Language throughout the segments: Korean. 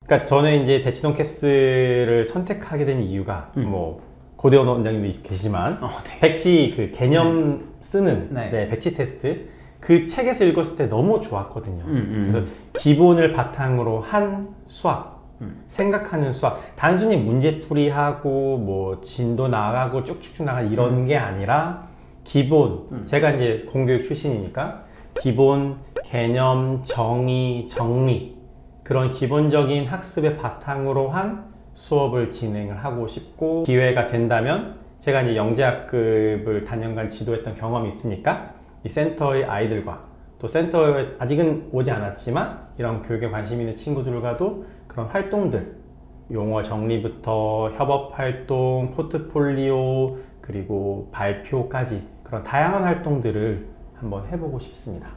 그러니까 저는 이제 대치동 캐슬을 선택하게 된 이유가 뭐 고대원 원장님도 계시지만 네. 백지 그 개념 쓰는 네. 백지 테스트 그 책에서 읽었을 때 너무 좋았거든요. 그래서 기본을 바탕으로 한 수학, 생각하는 수학, 단순히 문제풀이하고 뭐 진도 나가고 쭉쭉쭉 나가는 이런 게 아니라 기본, 제가 이제 공교육 출신이니까 기본, 개념, 정의, 정리 그런 기본적인 학습의 바탕으로 한 수업을 진행을 하고 싶고, 기회가 된다면 제가 이제 영재학급을 단연간 지도했던 경험이 있으니까 이 센터의 아이들과 또 센터에 아직은 오지 않았지만 이런 교육에 관심 있는 친구들과도 그런 활동들, 용어 정리부터 협업 활동, 포트폴리오, 그리고 발표까지 그런 다양한 활동들을 한번 해보고 싶습니다.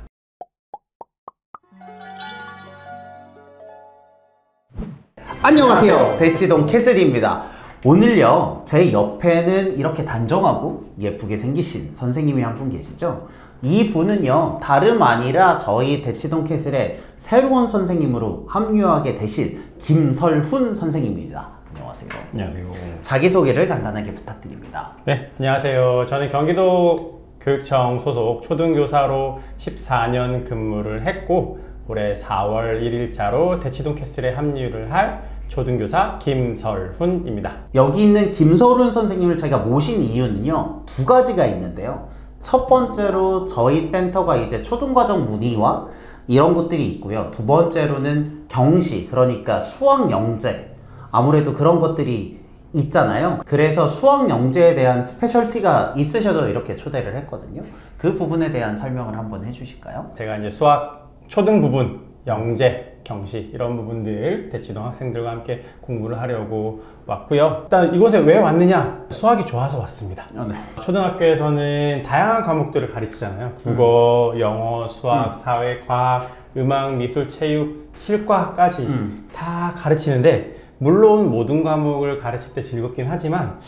안녕하세요, 대치동 캐슬입니다. 오늘요, 제 옆에는 이렇게 단정하고 예쁘게 생기신 선생님이 한 분 계시죠? 이 분은요, 다름 아니라 저희 대치동 캐슬의 새로운 선생님으로 합류하게 되실 김설훈 선생님입니다. 안녕하세요. 안녕하세요. 자기소개를 간단하게 부탁드립니다. 네, 안녕하세요. 저는 경기도 교육청 소속 초등교사로 14년 근무를 했고, 올해 4월 1일자로 대치동 캐슬에 합류를 할 초등교사 김설훈입니다. 여기 있는 김설훈 선생님을 제가 모신 이유는요, 두 가지가 있는데요. 첫 번째로 저희 센터가 이제 초등과정 문의와 이런 것들이 있고요. 두 번째로는 경시, 그러니까 수학 영재, 아무래도 그런 것들이 있잖아요. 그래서 수학 영재에 대한 스페셜티가 있으셔서 이렇게 초대를 했거든요. 그 부분에 대한 설명을 한번 해주실까요? 제가 이제 수학 초등 부분, 영재, 경시 이런 부분들 대치동 학생들과 함께 공부를 하려고 왔고요. 일단 이곳에 왜 왔느냐? 수학이 좋아서 왔습니다. 네. 초등학교에서는 다양한 과목들을 가르치잖아요. 국어, 영어, 수학, 사회, 과학, 음악, 미술, 체육, 실과까지 다 가르치는데, 물론 모든 과목을 가르칠 때 즐겁긴 하지만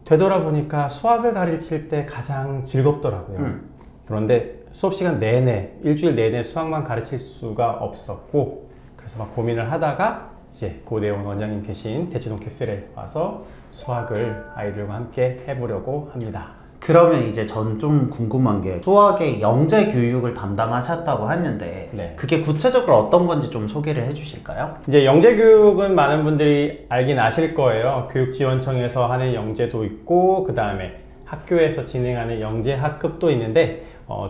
되돌아보니까 수학을 가르칠 때 가장 즐겁더라고요. 그런데 수업 시간 내내, 일주일 내내 수학만 가르칠 수가 없었고, 그래서 막 고민을 하다가 이제 고대원 원장님 계신 대치동 캐슬에 와서 수학을 아이들과 함께 해보려고 합니다. 그러면 이제 전 좀 궁금한 게, 수학의 영재 교육을 담당하셨다고 했는데 네. 그게 구체적으로 어떤 건지 좀 소개를 해주실까요? 이제 영재 교육은 많은 분들이 알긴 아실 거예요. 교육지원청에서 하는 영재도 있고, 그 다음에 학교에서 진행하는 영재 학급도 있는데,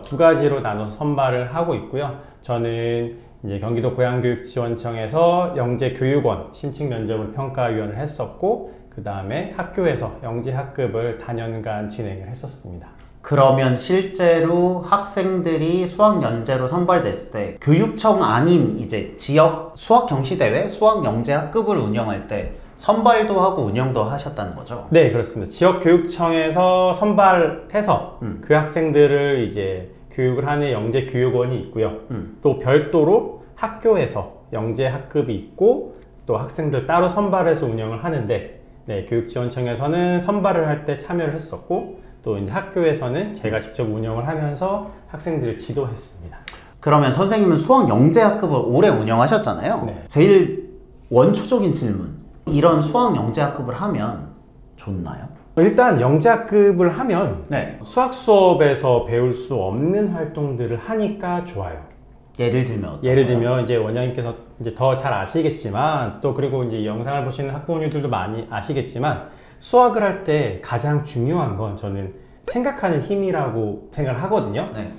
두 가지로 나눠서 선발을 하고 있고요. 저는 이제 경기도 고양교육지원청에서 영재 교육원 심층 면접을 평가위원을 했었고, 그 다음에 학교에서 영재 학급을 단연간 진행을 했었습니다. 그러면 실제로 학생들이 수학 영재로 선발됐을 때 교육청 아닌 이제 지역 수학 경시대회, 수학 영재 학급을 운영할 때 선발도 하고 운영도 하셨다는 거죠? 네, 그렇습니다. 지역교육청에서 선발해서 그 학생들을 이제 교육을 하는 영재 교육원이 있고요. 또 별도로 학교에서 영재 학급이 있고, 또 학생들 따로 선발해서 운영을 하는데, 네, 교육지원청에서는 선발을 할 때 참여를 했었고, 또 이제 학교에서는 제가 직접 운영을 하면서 학생들을 지도했습니다. 그러면 선생님은 수학 영재 학급을 오래 운영하셨잖아요. 네. 제일 원초적인 질문, 이런 수학 영재 학급을 하면 좋나요? 일단 영재 학급을 하면 네. 수학 수업에서 배울 수 없는 활동들을 하니까 좋아요. 예를 들면 어떤 예를 거요? 들면 이제 원장님께서 이제 더 잘 아시겠지만, 또 그리고 이제 영상을 보시는 학부모님들도 많이 아시겠지만, 수학을 할 때 가장 중요한 건 저는 생각하는 힘이라고 생각을 하거든요. 네.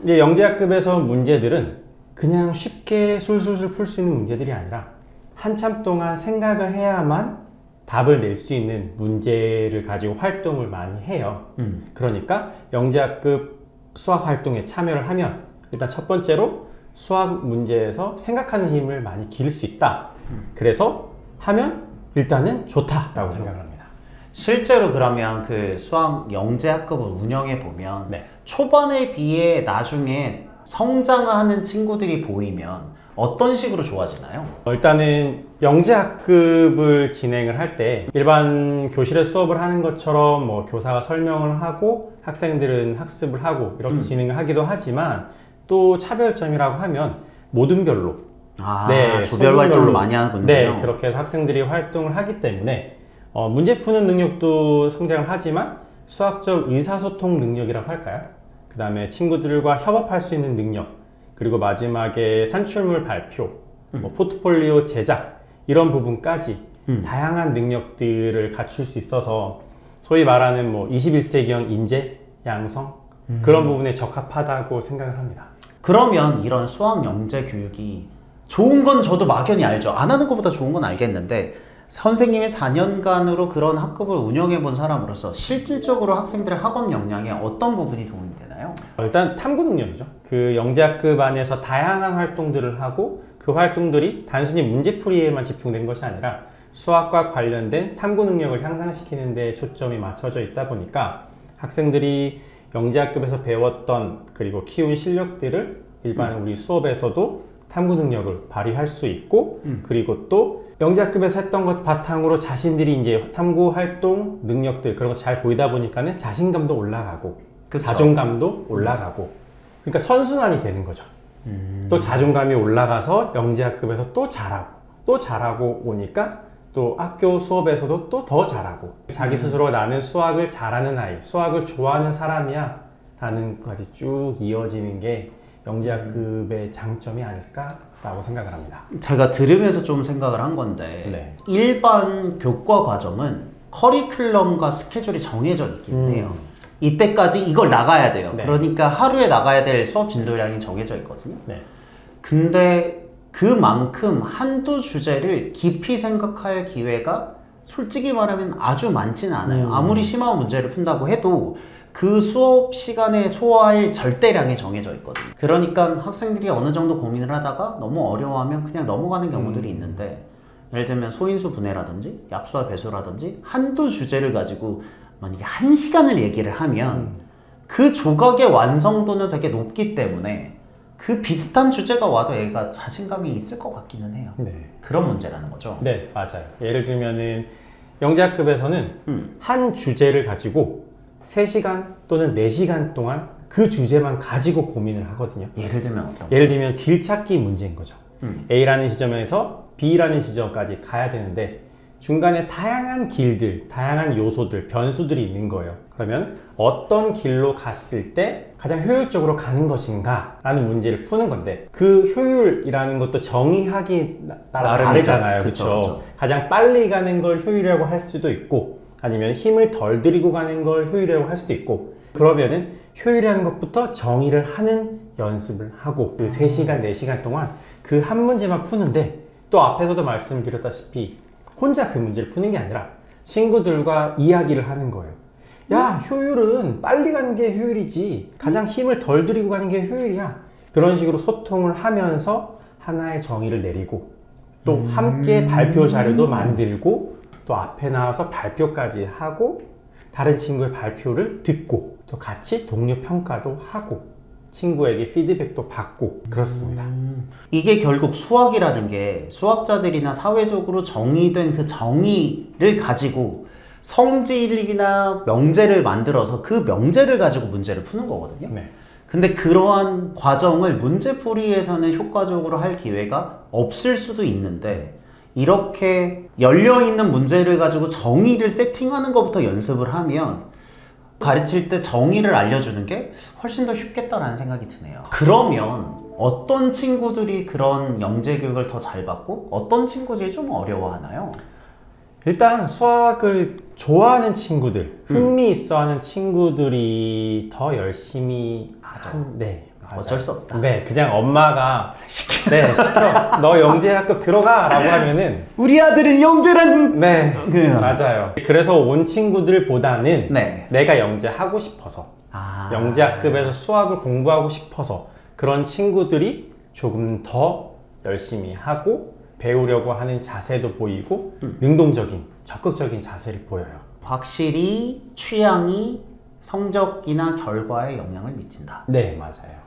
이제 영재학급에서 문제들은 그냥 쉽게 술술술 풀 수 있는 문제들이 아니라 한참 동안 생각을 해야만 답을 낼 수 있는 문제를 가지고 활동을 많이 해요. 그러니까 영재학급 수학 활동에 참여를 하면 일단 첫 번째로 수학 문제에서 생각하는 힘을 많이 기를 수 있다. 그래서 하면 일단은 좋다라고 생각을 합니다. 실제로 그러면 그 수학 영재 학급을 운영해 보면 네. 초반에 비해 나중에 성장하는 친구들이 보이면 어떤 식으로 좋아지나요? 일단은 영재학급을 진행을 할 때 일반 교실에 수업을 하는 것처럼 뭐 교사가 설명을 하고 학생들은 학습을 하고 이렇게 진행을 하기도 하지만, 또 차별점이라고 하면 모든 별로 네, 조별 활동을 많이 하군요. 네, 그렇게 해서 학생들이 활동을 하기 때문에 문제 푸는 능력도 성장을 하지만 수학적 의사소통 능력이라고 할까요? 그 다음에 친구들과 협업할 수 있는 능력, 그리고 마지막에 산출물 발표, 뭐 포트폴리오 제작 이런 부분까지 다양한 능력들을 갖출 수 있어서 소위 말하는 뭐 21세기형 인재, 양성 그런 부분에 적합하다고 생각을 합니다. 그러면 이런 수학 영재 교육이 좋은 건 저도 막연히 알죠. 안 하는 것보다 좋은 건 알겠는데 선생님이 다년간으로 그런 학급을 운영해 본 사람으로서 실질적으로 학생들의 학업 역량에 어떤 부분이 도움이 되나요? 일단 탐구 능력이죠. 그 영재학급 안에서 다양한 활동들을 하고 그 활동들이 단순히 문제풀이에만 집중된 것이 아니라 수학과 관련된 탐구 능력을 향상시키는 데 초점이 맞춰져 있다 보니까 학생들이 영재학급에서 배웠던 그리고 키운 실력들을 일반 우리 수업에서도 탐구 능력을 발휘할 수 있고 그리고 또 영재학급에서 했던 것 바탕으로 자신들이 이제 탐구 활동 능력들 그런 거 잘 보이다 보니까는 자신감도 올라가고 그쵸. 자존감도 올라가고 그러니까 선순환이 되는 거죠. 또 자존감이 올라가서 영재학급에서 또 잘하고 오니까 또 학교 수업에서도 또 더 잘하고 자기 스스로 나는 수학을 잘하는 아이, 수학을 좋아하는 사람이야 라는 것까지 쭉 이어지는 게 영재학급의 장점이 아닐까라고 생각을 합니다. 제가 들으면서 좀 생각을 한 건데 네. 일반 교과 과정은 커리큘럼과 스케줄이 정해져 있긴 해요. 이때까지 이걸 나가야 돼요. 네. 그러니까 하루에 나가야 될 수업 진도량이 정해져 있거든요. 네. 근데 그만큼 한두 주제를 깊이 생각할 기회가 솔직히 말하면 아주 많지는 않아요. 아무리 심한 문제를 푼다고 해도 그 수업 시간에 소화할 절대량이 정해져 있거든요. 그러니까 학생들이 어느 정도 고민을 하다가 너무 어려워하면 그냥 넘어가는 경우들이 있는데 예를 들면 소인수 분해라든지 약수와 배수라든지 한두 주제를 가지고 만약에 1시간을 얘기를 하면 그 조각의 완성도는 되게 높기 때문에 그 비슷한 주제가 와도 얘가 자신감이 있을 것 같기는 해요. 네. 그런 문제라는 거죠. 네, 맞아요. 예를 들면은 영재학급에서는 한 주제를 가지고 3시간 또는 4시간 동안 그 주제만 가지고 고민을 하거든요. 예를 들면 어떤? 예를 들면 길찾기 문제인 거죠. A라는 지점에서 B라는 지점까지 가야 되는데 중간에 다양한 길들, 다양한 요소들, 변수들이 있는 거예요. 그러면 어떤 길로 갔을 때 가장 효율적으로 가는 것인가 라는 문제를 푸는 건데 그 효율이라는 것도 정의하기 따라 다르잖아요. 그렇죠? 가장 빨리 가는 걸 효율이라고 할 수도 있고 아니면 힘을 덜 들이고 가는 걸 효율이라고 할 수도 있고 그러면은 효율이라는 것부터 정의를 하는 연습을 하고 그 3시간, 4시간 동안 그 한 문제만 푸는데 또 앞에서도 말씀드렸다시피 혼자 그 문제를 푸는 게 아니라 친구들과 이야기를 하는 거예요. 야, 효율은 빨리 가는 게 효율이지 가장 힘을 덜 들이고 가는 게 효율이야. 그런 식으로 소통을 하면서 하나의 정의를 내리고 또 함께 발표 자료도 만들고 또 앞에 나와서 발표까지 하고 다른 친구의 발표를 듣고 또 같이 동료 평가도 하고 친구에게 피드백도 받고 그렇습니다. 이게 결국 수학이라는 게 수학자들이나 사회적으로 정의된 그 정의를 가지고 성질이나 명제를 만들어서 그 명제를 가지고 문제를 푸는 거거든요. 네. 근데 그러한 과정을 문제풀이에서는 효과적으로 할 기회가 없을 수도 있는데 이렇게 열려있는 문제를 가지고 정의를 세팅하는 것부터 연습을 하면 가르칠 때 정의를 알려주는 게 훨씬 더 쉽겠다라는 생각이 드네요. 그러면 어떤 친구들이 그런 영재교육을 더 잘 받고 어떤 친구들이 좀 어려워하나요? 일단 수학을 좋아하는 친구들, 흥미 있어하는 친구들이 더 열심히 네, 맞아요. 어쩔 수 없다. 네, 그냥 엄마가 네, 시켜. 너 영재학급 들어가 라고 하면은 우리 아들은 영재란 네, 맞아요. 그래서 온 친구들보다는 네. 내가 영재하고 싶어서 영재학급에서 수학을 공부하고 싶어서 그런 친구들이 조금 더 열심히 하고 배우려고 하는 자세도 보이고 능동적인, 적극적인 자세를 보여요. 확실히 취향이 성적이나 결과에 영향을 미친다. 네, 맞아요.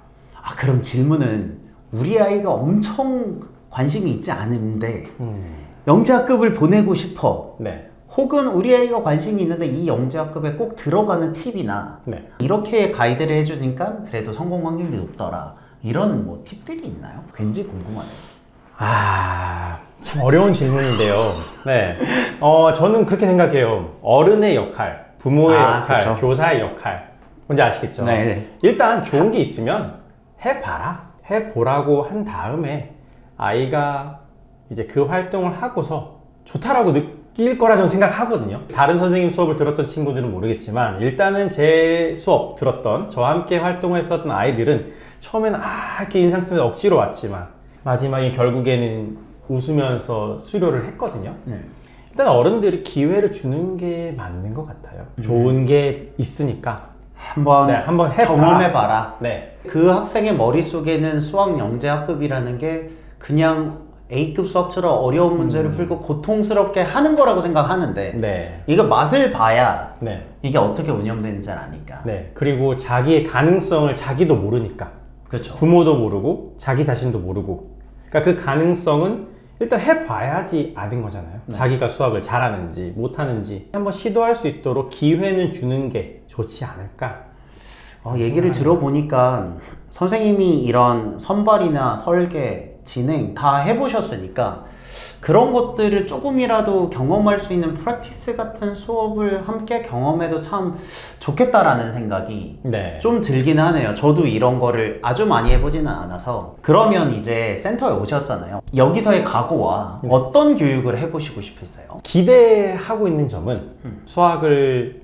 그럼 질문은 우리 아이가 엄청 관심이 있지 않은데 영재학급을 보내고 싶어. 네. 혹은 우리 아이가 관심이 있는데 이 영재학급에 꼭 들어가는 팁이나 네. 이렇게 가이드를 해주니까 그래도 성공 확률이 높더라. 이런 뭐 팁들이 있나요? 굉장히 궁금하네요. 참 어려운 질문인데요. 네. 저는 그렇게 생각해요. 어른의 역할, 부모의 역할, 그쵸. 교사의 역할. 뭔지 아시겠죠? 네네. 일단 좋은 게 있으면 해봐라. 해보라고 한 다음에 아이가 이제 그 활동을 하고서 좋다라고 느낄 거라 저는 생각하거든요. 다른 선생님 수업을 들었던 친구들은 모르겠지만 일단은 제 수업 들었던 저와 함께 활동을 했었던 아이들은 처음에는 이렇게 인상 쓰면서 억지로 왔지만 마지막에 결국에는 웃으면서 수료를 했거든요. 일단 어른들이 기회를 주는 게 맞는 것 같아요. 좋은 게 있으니까 한번 해봐라. 경험해봐라. 네. 그 학생의 머릿속에는 수학 영재 학급이라는 게 그냥 A급 수학처럼 어려운 문제를 풀고 고통스럽게 하는 거라고 생각하는데 네. 이거 맛을 봐야 네. 이게 어떻게 운영되는지 아니까. 네. 그리고 자기의 가능성을 자기도 모르니까. 그렇죠. 부모도 모르고 자기 자신도 모르고. 그러니까 그 가능성은 일단 해봐야지 아는 거잖아요. 자기가 수학을 잘하는지 못하는지 한번 시도할 수 있도록 기회는 주는 게 좋지 않을까. 얘기를 들어보니까 선생님이 이런 선발이나 설계, 진행 다 해보셨으니까 그런 것들을 조금이라도 경험할 수 있는 프랙티스 같은 수업을 함께 경험해도 참 좋겠다라는 생각이 네. 좀 들긴 하네요. 저도 이런 거를 아주 많이 해보지는 않아서. 그러면 이제 센터에 오셨잖아요. 여기서의 각오와 어떤 교육을 해보시고 싶으세요? 기대하고 있는 점은 수학을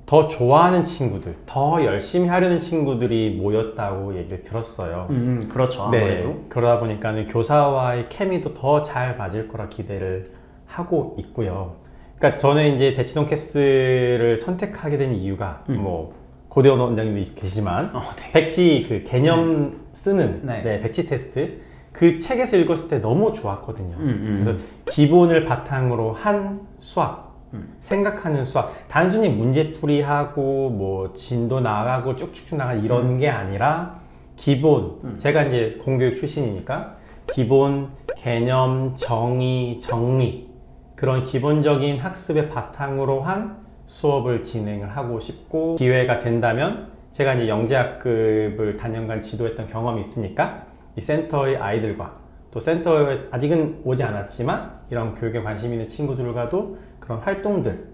더 좋아하는 친구들, 더 열심히 하려는 친구들이 모였다고 얘기를 들었어요. 그렇죠. 아무래도. 네, 그러다 보니까 교사와의 케미도 더 잘 맞을 거라 기대를 하고 있고요. 그러니까 저는 이제 대치동 캐슬을 선택하게 된 이유가 뭐 고대원 원장님도 계시지만 네. 백지 그 개념 쓰는 네. 백지 테스트 그 책에서 읽었을 때 너무 좋았거든요. 그래서 기본을 바탕으로 한 수학, 생각하는 수학, 단순히 문제풀이하고 뭐 진도 나가고 쭉쭉쭉 나가 이런 게 아니라 기본, 제가 이제 공교육 출신이니까 기본, 개념, 정의, 정리 그런 기본적인 학습의 바탕으로 한 수업을 진행을 하고 싶고, 기회가 된다면 제가 이제 영재학급을 단연간 지도했던 경험이 있으니까 이 센터의 아이들과 또 센터에 아직은 오지 않았지만 이런 교육에 관심 있는 친구들과도 그런 활동들,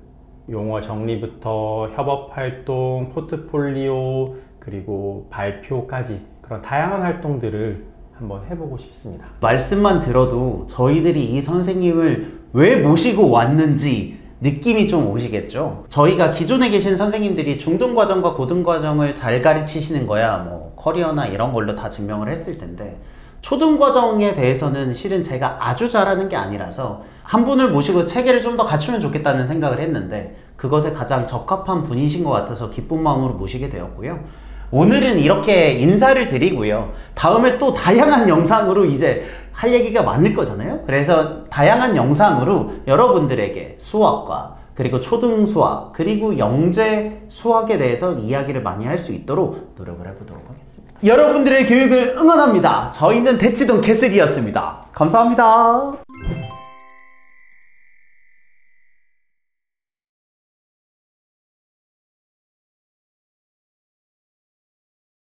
용어 정리부터 협업 활동, 포트폴리오, 그리고 발표까지 그런 다양한 활동들을 한번 해보고 싶습니다. 말씀만 들어도 저희들이 이 선생님을 왜 모시고 왔는지 느낌이 좀 오시겠죠? 저희가 기존에 계신 선생님들이 중등과정과 고등과정을 잘 가르치시는 거야 뭐 커리어나 이런 걸로 다 증명을 했을 텐데, 초등과정에 대해서는 실은 제가 아주 잘하는 게 아니라서 한 분을 모시고 체계를 좀 더 갖추면 좋겠다는 생각을 했는데 그것에 가장 적합한 분이신 것 같아서 기쁜 마음으로 모시게 되었고요. 오늘은 이렇게 인사를 드리고요. 다음에 또 다양한 영상으로 이제 할 얘기가 많을 거잖아요. 그래서 다양한 영상으로 여러분들에게 수학과 그리고 초등 수학 그리고 영재 수학에 대해서 이야기를 많이 할 수 있도록 노력을 해보도록 하겠습니다. 여러분들의 교육을 응원합니다. 저희는 대치동 캐슬이었습니다. 감사합니다.